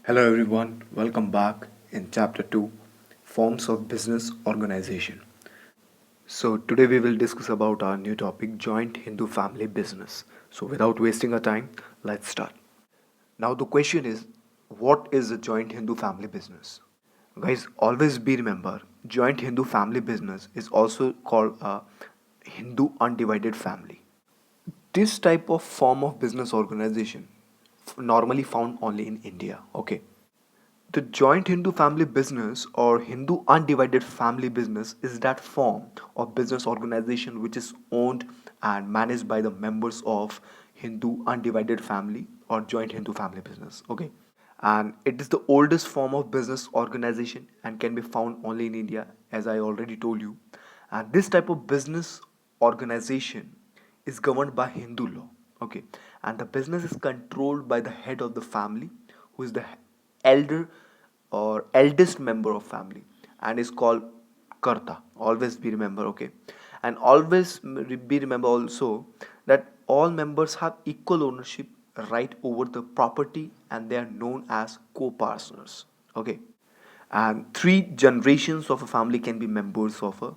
Hello everyone, welcome back in chapter 2 Forms of Business Organization. So today we will discuss about our new topic joint Hindu family business. So without wasting our time, let's start. Now the question is what is a joint Hindu family business? Guys, always be remember joint Hindu family business is also called a Hindu undivided family. This type of form of business organization normally found only in India. Okay. The joint Hindu family business or Hindu undivided family business is that form of business organization which is owned and managed by the members of Hindu undivided family or joint Hindu family business. Okay. And it is the oldest form of business organization and can be found only in India, as I already told you. And this type of business organization is governed by Hindu law. Okay. And the business is controlled by the head of the family, who is the elder or eldest member of family and is called karta. Always be remember. Okay. And always be remember also that all members have equal ownership right over the property and they are known as co-partners. Okay. And three generations of a family can be members of a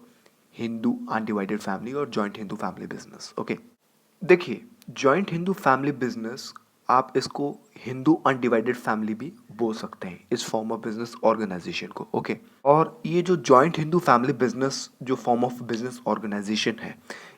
Hindu undivided family or joint Hindu family business. Okay. देखिए, joint Hindu family business आप इसको Hindu undivided family भी बोल सकते हैं इस form of business organisation को। Okay. और ये जो जॉइंट हिंदू फैमिली बिजनेस जो फॉर्म ऑफ बिजनेस ऑर्गेनाइजेशन है,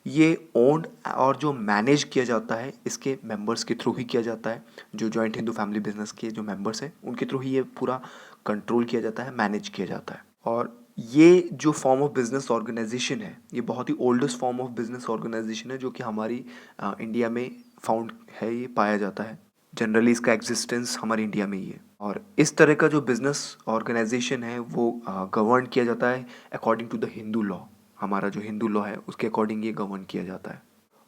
ये ओन्ड और जो मैनेज किया जाता है इसके मेंबर्स के थ्रू ही किया जाता है। जो जॉइंट हिंदू फैमिली बिजनेस के जो मेंबर्स हैं उनके थ्रू ही ये पूरा कंट्रोल किया जाता है, मैनेज किया जाता है। और ये जो फॉर्म ऑफ बिजनेस ऑर्गेनाइजेशन है, ये बहुत ही oldest form of business organization है जो कि हमारी इंडिया में फाउंड है, ये पाया जाता है। जनरली इसका एग्जिस्टेंस हमारे इंडिया में ही है। और इस तरह का जो बिजनेस ऑर्गेनाइजेशन है वो गवर्न किया जाता है according to the Hindu law. हमारा जो हिंदू लॉ है उसके अकॉर्डिंग ये गवर्न किया जाता है।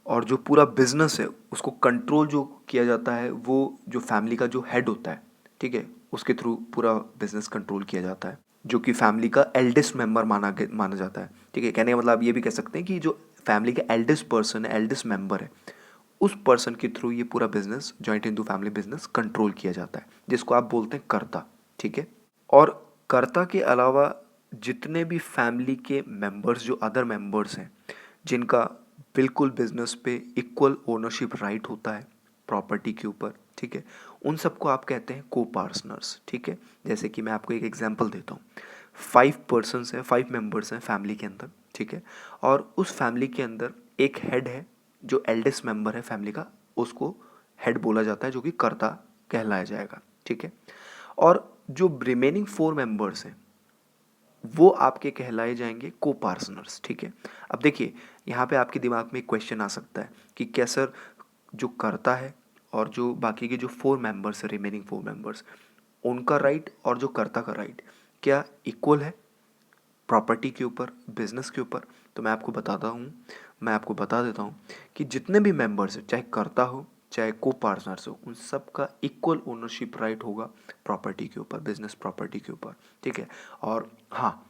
और जो पूरा बिजनेस है उसको कंट्रोल जो किया जाता है वो जो फैमिली का जो हेड होता है, ठीक है, उसके थ्रू पूरा बिजनेस कंट्रोल किया जाता है, जो कि फैमिली का एल्डेस्ट मेंबर माना जाता है। ठीक है, कहने का मतलब आप ये भी कह सकते हैं कि जो फैमिली का एल्डेस्ट पर्सन है, एल्डेस्ट मेंबर है, उस पर्सन के थ्रू ये पूरा business joint Hindu family business control किया जाता है, जिसको आप बोलते हैं कर्ता। ठीक है। और कर्ता के अलावा जितने भी फैमिली के मेंबर्स जो अदर मेंबर्स हैं जिनका बिल्कुल बिजनेस पे इक्वल ओनरशिप राइट होता है प्रॉपर्टी के ऊपर, ठीक है, उन सबको आप कहते हैं को पार्टनर्स। ठीक है। जैसे कि मैं आपको एक एग्जांपल देता हूँ। 5 पर्सन्स हैं, 5 मेंबर्स हैं फैमिली के अंदर। ठीक है। और उस फैमिली के अंदर एक हेड है जो एल्डेस्ट मेंबर है फैमिली का, उसको हेड बोला जाता है जो कि कर्ता कहलाया जाएगा। ठीक है। और जो रिमेनिंग 4 मेंबर्स हैं वो आपके कहलाए जाएंगे को पार्टनर्स। ठीक है। अब देखिए, यहाँ पे आपके दिमाग में एक क्वेश्चन आ सकता है कि क्या सर, जो करता है और जो बाकी के जो 4 मेंबर्स है, रिमेनिंग 4 मेंबर्स, उनका राइट और जो कर्ता का राइट क्या इक्वल है प्रॉपर्टी के ऊपर, बिजनेस के ऊपर? तो मैं आपको बता देता हूँ कि जितने भी मेंबर्स हैं, चाहे कर्ता हो चाहे को पार्टनर्स हो, उन सब का इक्वल ओनरशिप राइट होगा प्रॉपर्टी के ऊपर, बिजनेस प्रॉपर्टी के ऊपर। ठीक है। और हाँ,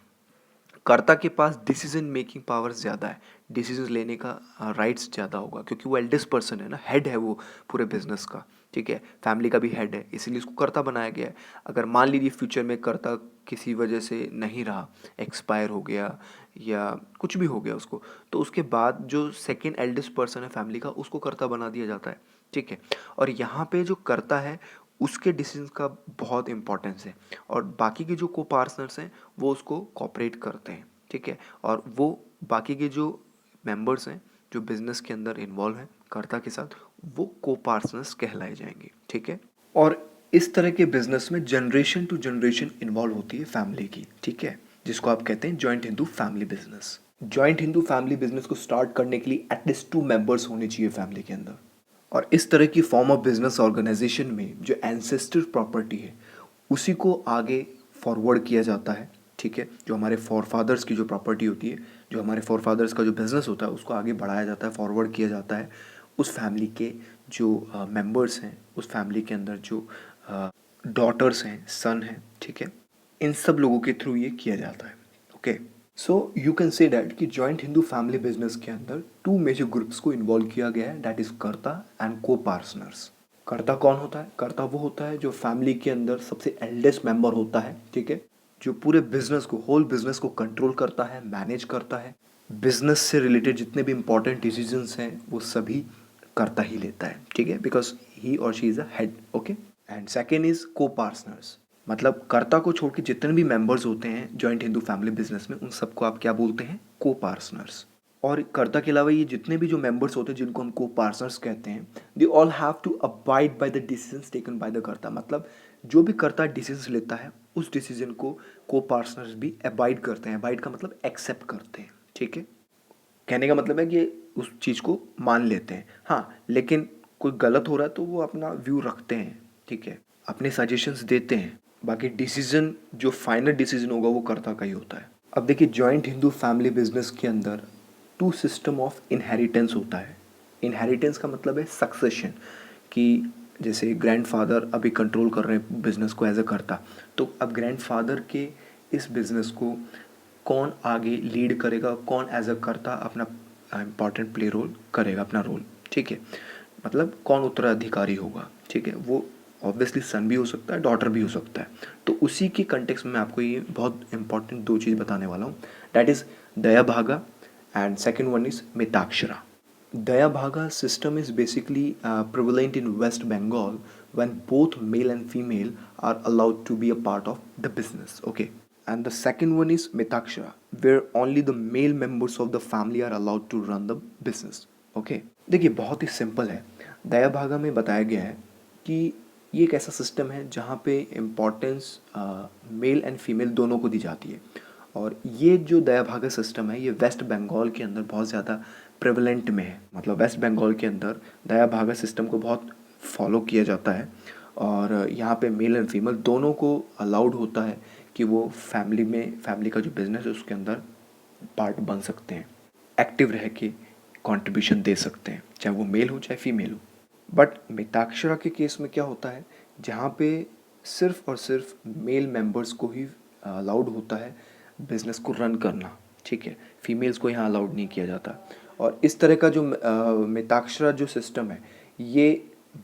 कर्ता के पास डिसीजन मेकिंग पावर ज़्यादा है, डिसीजन लेने का राइट्स ज़्यादा होगा, क्योंकि वो एल्डेस्ट पर्सन है ना, हेड है वो पूरे बिजनेस का। ठीक है। फैमिली का भी हेड है, इसीलिए उसको कर्ता बनाया गया है। अगर मान लीजिए फ्यूचर में कर्ता किसी वजह से नहीं रहा, एक्सपायर हो गया या कुछ भी हो गया उसको, तो उसके बाद जो सेकेंड एल्डेस्ट पर्सन है फैमिली का उसको कर्ता बना दिया जाता है। ठीक है। और यहाँ पे जो कर्ता है उसके डिसीजन का बहुत इंपॉर्टेंस है, और बाकी के जो को पार्टनर्स हैं वो उसको कॉपरेट करते हैं। ठीक है। और वो बाकी के जो मेंबर्स हैं जो बिजनेस के अंदर इन्वॉल्व हैं कर्ता के साथ, वो को पार्टनर्स कहलाए जाएंगे। ठीक है। और इस तरह के बिजनेस में जनरेशन टू जनरेशन इन्वॉल्व होती है फैमिली की। ठीक है। जिसको आप कहते हैं joint Hindu family business. Joint Hindu family business को स्टार्ट करने के लिए एटलीस्ट 2 मेंबर्स होने चाहिए फैमिली के अंदर। और इस तरह की फॉर्म ऑफ बिजनेस ऑर्गेनाइजेशन में जो एंसेस्टर प्रॉपर्टी है उसी को आगे फॉरवर्ड किया जाता है। ठीक है। जो हमारे फोरफादर्स की जो प्रॉपर्टी होती है, जो हमारे फोरफादर्स का जो बिजनेस होता है, उसको आगे बढ़ाया जाता है, फॉरवर्ड किया जाता है उस फैमिली के जो मेंबर्स हैं, उस फैमिली के अंदर जो डॉटर्स हैं, सन हैं। ठीक है। इन सब लोगों के थ्रू ये किया जाता है। Okay. So you can say that कि जॉइंट हिंदू फैमिली बिजनेस के अंदर 2 मेजर ग्रुप्स को इन्वॉल्व किया गया है, दैट इज कर्ता एंड को पार्टनर्स। कर्ता कौन होता है? कर्ता वो होता है जो फैमिली के अंदर सबसे एल्डेस्ट मेंबर होता है, ठीक है, जो पूरे बिजनेस को, होल बिजनेस को कंट्रोल करता है, मैनेज करता है। बिजनेस से रिलेटेड जितने भी इंपॉर्टेंट डिसीजंस हैं वो सभी कर्ता ही लेता है, ठीक है, बिकॉज ही और she is a head, okay. And second is को पार्टनर्स, मतलब कर्ता को छोड़ के जितने भी मेंबर्स होते हैं जॉइंट हिंदू फैमिली बिजनेस में, उन सबको आप क्या बोलते हैं? को पार्टनर्स। और कर्ता के अलावा ये जितने भी जो मेंबर्स होते हैं जिनको हम को पार्टनर्स कहते हैं, they all have to abide by the decisions taken by the karta, मतलब जो भी कर्ता डिसीजन लेता है उस डिसीजन को पार्टनर्स भी अबाइड करते हैं। अबाइड का मतलब एक्सेप्ट करते हैं, ठीक है। कहने का मतलब है कि उस चीज़ को मान लेते हैं, हाँ, लेकिन कोई गलत हो रहा है तो वो अपना व्यू रखते हैं, ठीक है, अपने सजेशंस देते हैं। बाकी डिसीजन, जो फाइनल डिसीजन होगा वो कर्ता का ही होता है। अब देखिए, जॉइंट हिंदू फैमिली बिजनेस के अंदर टू सिस्टम ऑफ इनहेरिटेंस होता है। इनहेरिटेंस का मतलब है सक्सेशन, कि जैसे ग्रैंडफादर अभी कंट्रोल कर रहे हैं बिजनेस को एज अ कर्ता, तो अब ग्रैंडफादर के इस बिजनेस को कौन आगे लीड करेगा, कौन एज अ कर्ता अपना इम्पॉर्टेंट प्ले रोल करेगा, अपना रोल, ठीक है, मतलब कौन उत्तराधिकारी होगा, ठीक है। वो ऑब्वियसली सन भी हो सकता है, डॉटर भी हो सकता है। तो उसी के कंटेक्स्ट में मैं आपको ये बहुत इंपॉर्टेंट दो चीज़ बताने वाला हूँ, that is Dayabhaga and second one is Mitakshara. Dayabhaga system is basically prevalent in West Bengal when both male and female are allowed to be a part of the business. Okay. And the second one is Mitakshara, where only the male members of the family are allowed to run the business. Okay. देखिए, बहुत ही simple है। दया भागा में बताया गया है कि ये एक ऐसा सिस्टम है जहाँ पे इम्पोर्टेंस मेल एंड फीमेल दोनों को दी जाती है। और ये जो दया भागा सिस्टम है ये वेस्ट बंगाल के अंदर बहुत ज़्यादा प्रेवलेंट में है, मतलब वेस्ट बंगाल के अंदर दया भागा सिस्टम को बहुत फॉलो किया जाता है। और यहाँ पे मेल एंड फीमेल दोनों को अलाउड होता है कि वो फैमिली का जो बिज़नेस है उसके अंदर पार्ट बन सकते हैं, एक्टिव रह के कंट्रीब्यूशन दे सकते हैं, चाहे वो मेल हो चाहे फीमेल हो। बट मिताक्षरा के केस में क्या होता है, जहाँ पे सिर्फ और सिर्फ मेल मेंबर्स को ही अलाउड होता है बिजनेस को रन करना, ठीक है, फीमेल्स को यहाँ अलाउड नहीं किया जाता। और इस तरह का जो मिताक्षरा जो सिस्टम है ये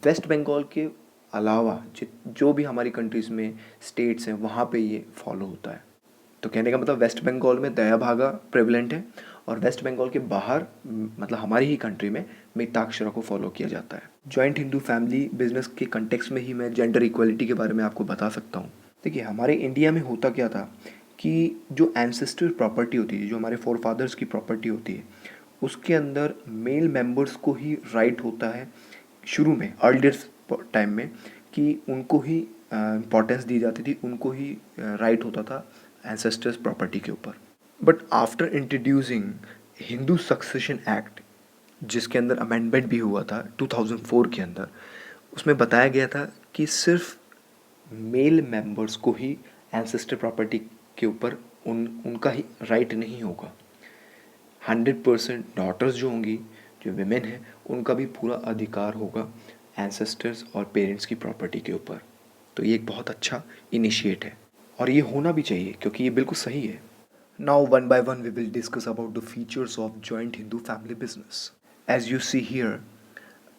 वेस्ट बंगाल के अलावा जो भी हमारी कंट्रीज़ में स्टेट्स हैं वहाँ पे ये फॉलो होता है। तो कहने का मतलब वेस्ट बंगाल में दया भागा प्रेवलेंट है और वेस्ट बंगाल के बाहर मतलब हमारी ही कंट्री में मिताक्षरा को फॉलो किया जाता है। जॉइंट हिंदू फैमिली बिजनेस के कंटेक्स्ट में ही मैं जेंडर इक्वलिटी के बारे में आपको बता सकता हूँ। देखिए, हमारे इंडिया में होता क्या था कि जो एंसेस्टर प्रॉपर्टी होती है, जो हमारे फोर फादर्स की प्रॉपर्टी होती है, उसके अंदर मेल मेंबर्स को ही राइट होता है शुरू में, अर्लियर टाइम में, कि उनको ही इम्पोर्टेंस दी जाती थी, उनको ही राइट होता था एंसेस्टर्स प्रॉपर्टी के ऊपर। But after introducing Hindu succession act, जिसके अंदर अमेंडमेंट भी हुआ था 2004 के अंदर, उसमें बताया गया था कि सिर्फ मेल मेंबर्स को ही एंसेस्टर प्रॉपर्टी के ऊपर उनका ही राइट नहीं होगा। 100% डॉटर्स जो होंगी, जो विमेन हैं, उनका भी पूरा अधिकार होगा एंसेस्टर्स और पेरेंट्स की प्रॉपर्टी के ऊपर। तो ये एक बहुत अच्छा इनिशिएट है और ये होना भी चाहिए क्योंकि ये बिल्कुल सही है। Now one by one we will discuss about the features of joint Hindu family business. As you see here,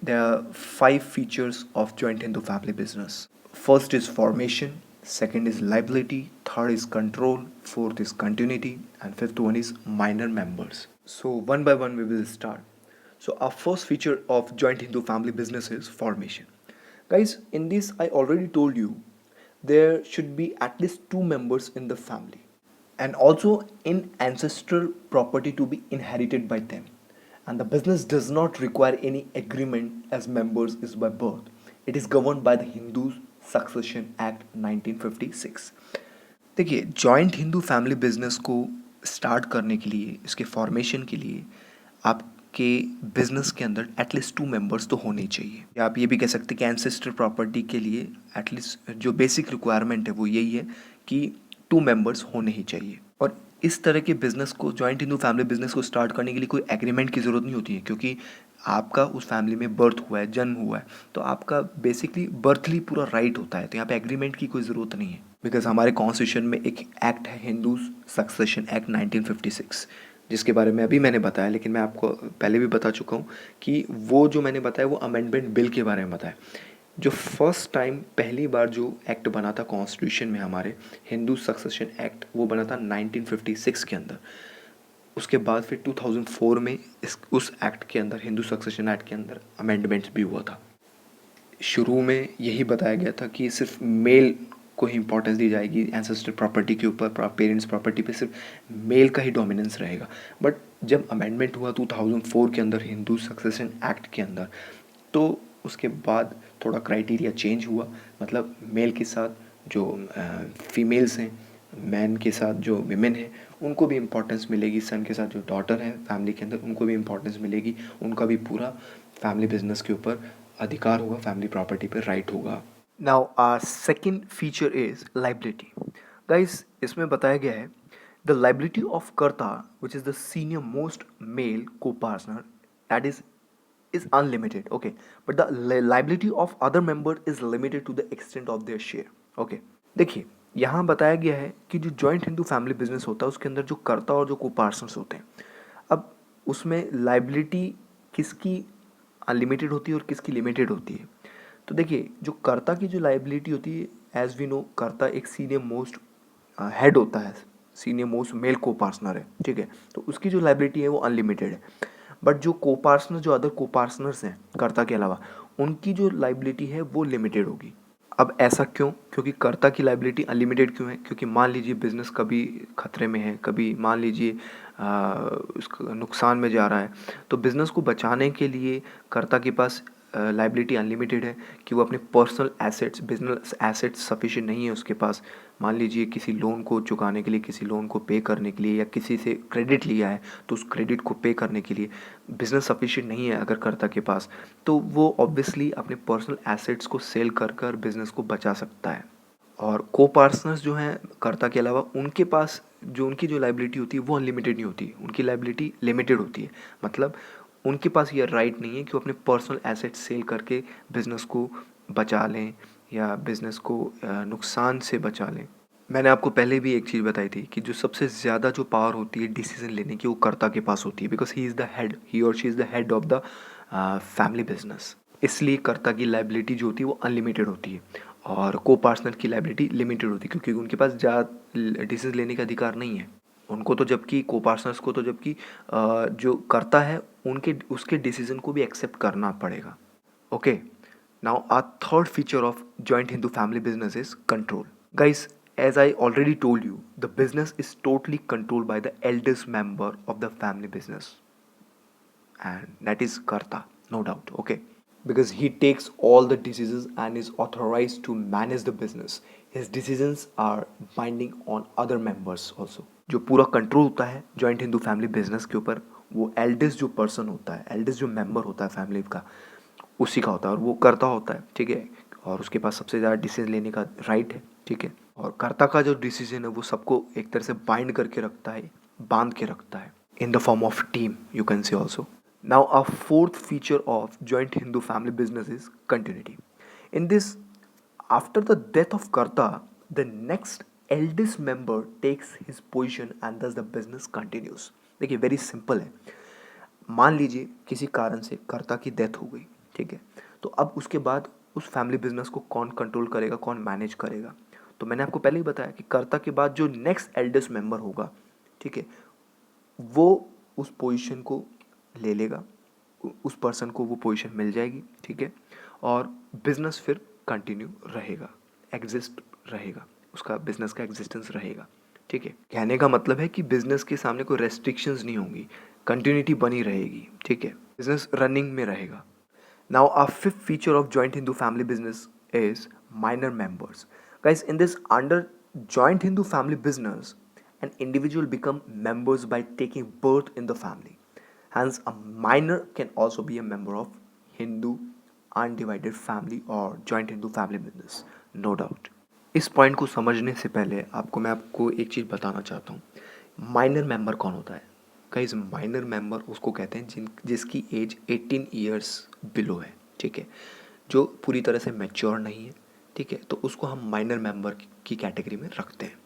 there are 5 features of joint Hindu family business. First is formation, second is liability, third is control, fourth is continuity, and fifth one is minor members. So one by one we will start. So our first feature of joint Hindu family business is formation. Guys, in this I already told you there should be at least 2 members in the family and also in ancestral property to be inherited by them, and the business does not require any agreement as members is by birth. It is governed by the Hindu Succession Act 1956. देखिए, joint Hindu family business को start करने के लिए, इसके formation के लिए आपके business के अंदर एटलीस्ट 2 मेंबर्स तो होने चाहिए, या आप ये भी कह सकते हैं कि एंसेस्टर प्रॉपर्टी के लिए एटलीस्ट जो बेसिक रिक्वायरमेंट है वो यही है कि 2 मेंबर्स होने ही चाहिए। और इस तरह के बिजनेस को, जॉइंट हिंदू फैमिली बिजनेस को स्टार्ट करने के लिए कोई एग्रीमेंट की ज़रूरत नहीं होती है, क्योंकि आपका उस फैमिली में बर्थ हुआ है, जन्म हुआ है, तो आपका बेसिकली बर्थली पूरा राइट होता है, तो यहाँ पे एग्रीमेंट की कोई ज़रूरत नहीं है। बिकॉज हमारे कॉन्स्टिट्यूशन में एक एक्ट है, हिंदू सक्सेशन एक्ट 1956, जिसके बारे में अभी मैंने बताया, लेकिन मैं आपको पहले भी बता चुका हूँ कि वो जो मैंने बताया वो अमेंडमेंट बिल के बारे में बताया। जो फर्स्ट टाइम पहली बार जो एक्ट बना था कॉन्स्टिट्यूशन में हमारे, हिंदू सक्सेशन एक्ट, वो बना था 1956 के अंदर। उसके बाद फिर 2004 में उस एक्ट के अंदर, हिंदू सक्सेशन एक्ट के अंदर अमेंडमेंट्स भी हुआ था। शुरू में यही बताया गया था कि सिर्फ मेल को ही इंपॉर्टेंस दी जाएगी, एंसेस्टर प्रॉपर्टी के ऊपर, पेरेंट्स प्रॉपर्टी पे सिर्फ मेल का ही डोमिनेंस रहेगा। बट जब अमेंडमेंट हुआ 2004 के अंदर हिंदू सक्सेशन एक्ट के अंदर, तो उसके बाद थोड़ा क्राइटेरिया चेंज हुआ। मतलब मेल के साथ जो फीमेल्स हैं, मैन के साथ जो विमेन हैं, उनको भी इम्पोर्टेंस मिलेगी। सन के साथ जो डॉटर है फैमिली के अंदर, उनको भी इम्पोर्टेंस मिलेगी। उनका भी पूरा फैमिली बिजनेस के ऊपर अधिकार होगा, फैमिली प्रॉपर्टी पर राइट होगा। Now our second feature is liability. Guys, इसमें बताया गया है the liability of karta which is the senior most male co partner that is unlimited, okay, but the liability of other member is limited to the extent of their share, okay। देखिए, यहाँ बताया गया है कि जो जॉइंट हिंदू फैमिली बिजनेस होता है उसके अंदर जो कर्ता और जो को पार्टनर्स होते हैं, अब उसमें लाइबिलिटी किसकी अनलिमिटेड होती है और किसकी लिमिटेड होती है। तो देखिए, जो कर्ता की जो लाइबिलिटी होती है, एज वी नो, कर्ता एक सीनियर मोस्ट हेड होता है, senior most male co partner है, ठीक है। तो उसकी जो लाइबिलिटी है वो अनलिमिटेड है। बट जो को पार्टनर, जो अदर को पार्टनर्स हैं कर्ता के अलावा, उनकी जो लाइबिलिटी है वो लिमिटेड होगी। अब ऐसा क्यों? क्योंकि कर्ता की लाइबिलिटी अनलिमिटेड क्यों है? क्योंकि मान लीजिए बिजनेस कभी खतरे में है, कभी मान लीजिए उसका नुकसान में जा रहा है, तो बिजनेस को बचाने के लिए कर्ता के पास लाइबिलिटी अनलिमिटेड है कि वो अपने personal assets, business assets sufficient नहीं है उसके पास। मान लीजिए किसी लोन को चुकाने के लिए, किसी लोन को पे करने के लिए, या किसी से क्रेडिट लिया है तो उस क्रेडिट को पे करने के लिए बिजनेस सफिशिएंट नहीं है अगर कर्ता के पास, तो वो ऑब्वियसली अपने पर्सनल एसेट्स को सेल कर कर बिजनेस को बचा सकता है। और को पार्टनर्स जो हैं कर्ता के अलावा, उनके पास जो उनकी जो लाइबिलिटी होती है वो अनलिमिटेड नहीं होती, उनकी लाइबिलिटी लिमिटेड होती है। मतलब उनके पास ये राइट नहीं है कि वो अपने पर्सनल एसेट सेल करके बिज़नेस को बचा लें या बिज़नेस को नुकसान से बचा लें। मैंने आपको पहले भी एक चीज़ बताई थी कि जो सबसे ज़्यादा जो पावर होती है डिसीजन लेने की, वो कर्ता के पास होती है, because he is the head, he और she is the head of the family business. इसलिए कर्ता की लाइबिलिटी जो होती है वो अनलिमिटेड होती है और को पार्टनर की लाइबिलिटी लिमिटेड होती है, क्योंकि उनके पास ज़्यादा डिसीजन लेने का अधिकार नहीं है। उनको तो, जबकि को पार्टनर्स को तो, जबकि जो करता है उनके उसके डिसीजन को भी एक्सेप्ट करना पड़ेगा, okay. Now our third feature of joint Hindu family business is control. Guys, as I already told you, the business is totally controlled by the eldest member of the family business, and that is Karta, no doubt, okay, because he takes all the decisions and is authorized to manage the business. His decisions are binding on other members also. जो पूरा control होता है joint Hindu family business के ऊपर, वो eldest जो person होता है, एल्डेस्ट जो मेंबर होता है फैमिली का, उसी का होता है और वो कर्ता होता है, ठीक है। और उसके पास सबसे ज़्यादा डिसीजन लेने का राइट है, ठीक है। और कर्ता का जो डिसीजन है वो सबको एक तरह से बाइंड करके रखता है, बांध के रखता है, in the form of team, you can say also. Now a fourth feature of joint Hindu family business is continuity. In this, after the death of Karta, the next eldest member takes his position and thus the business continues. देखिए, very simple है। मान लीजिए किसी कारण से कर्ता की death हो गई, ठीक है, तो अब उसके बाद उस फैमिली बिजनेस को कौन कंट्रोल करेगा, कौन मैनेज करेगा? तो मैंने आपको पहले ही बताया कि कर्ता के बाद जो नेक्स्ट एल्डेस्ट मेंबर होगा, ठीक है, वो उस पोजीशन को ले लेगा, उस पर्सन को वो पोजीशन मिल जाएगी, ठीक है, और बिजनेस फिर कंटिन्यू रहेगा, एग्जिस्ट रहेगा, उसका बिजनेस का एग्जिस्टेंस रहेगा, ठीक है। कहने का मतलब है कि बिजनेस के सामने कोई रेस्ट्रिक्शंस नहीं होंगी, कंटिन्यूटी बनी रहेगी, ठीक है, बिजनेस रनिंग में रहेगा। Now a fifth feature of joint Hindu family business is minor members. Guys, in this, under joint Hindu family business, an individual become members by taking birth in the family. Hence, a minor can also be a member of Hindu undivided family or joint Hindu family business, no doubt. इस point को समझने से पहले मैं आपको एक चीज़ बताना चाहता हूँ। माइनर मेंबर कौन होता है? गाइस, माइनर मेंबर उसको कहते हैं जिसकी एज 18 ईयर्स बिलो है, ठीक है, जो पूरी तरह से मैच्योर नहीं है, ठीक है, तो उसको हम माइनर मेंबर की कैटेगरी में रखते हैं।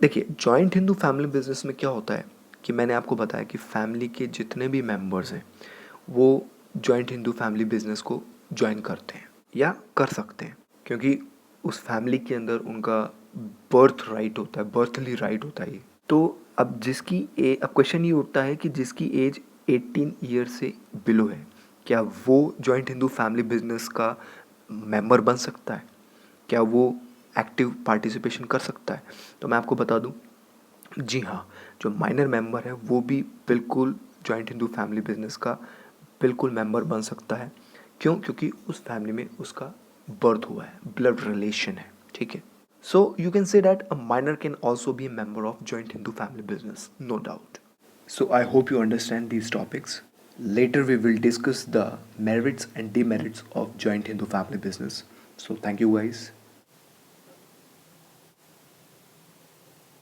देखिए, जॉइंट हिंदू फैमिली बिजनेस में क्या होता है कि मैंने आपको बताया कि फैमिली के जितने भी मेंबर्स हैं वो जॉइंट हिंदू फैमिली बिजनेस को ज्वाइन करते हैं। या कर सकते हैं, क्योंकि उस फैमिली के अंदर उनका बर्थ राइट होता है, बर्थली राइट होता है ये। तो अब क्वेश्चन ये उठता है कि जिसकी एज 18 ईयर से बिलो है, क्या वो जॉइंट हिंदू फैमिली बिजनेस का मेंबर बन सकता है? क्या वो एक्टिव पार्टिसिपेशन कर सकता है? तो मैं आपको बता दूं, जी हाँ, जो माइनर मेंबर है वो भी बिल्कुल जॉइंट हिंदू फैमिली बिजनेस का बिल्कुल मेंबर बन सकता है। क्यों? क्योंकि उस फैमिली में उसका बर्थ हुआ है, ब्लड रिलेशन है, ठीक है। So you can say that a minor can also be a member of joint Hindu family business, no doubt. So I hope you understand these topics. Later we will discuss the merits and demerits of joint Hindu family business. So thank you guys.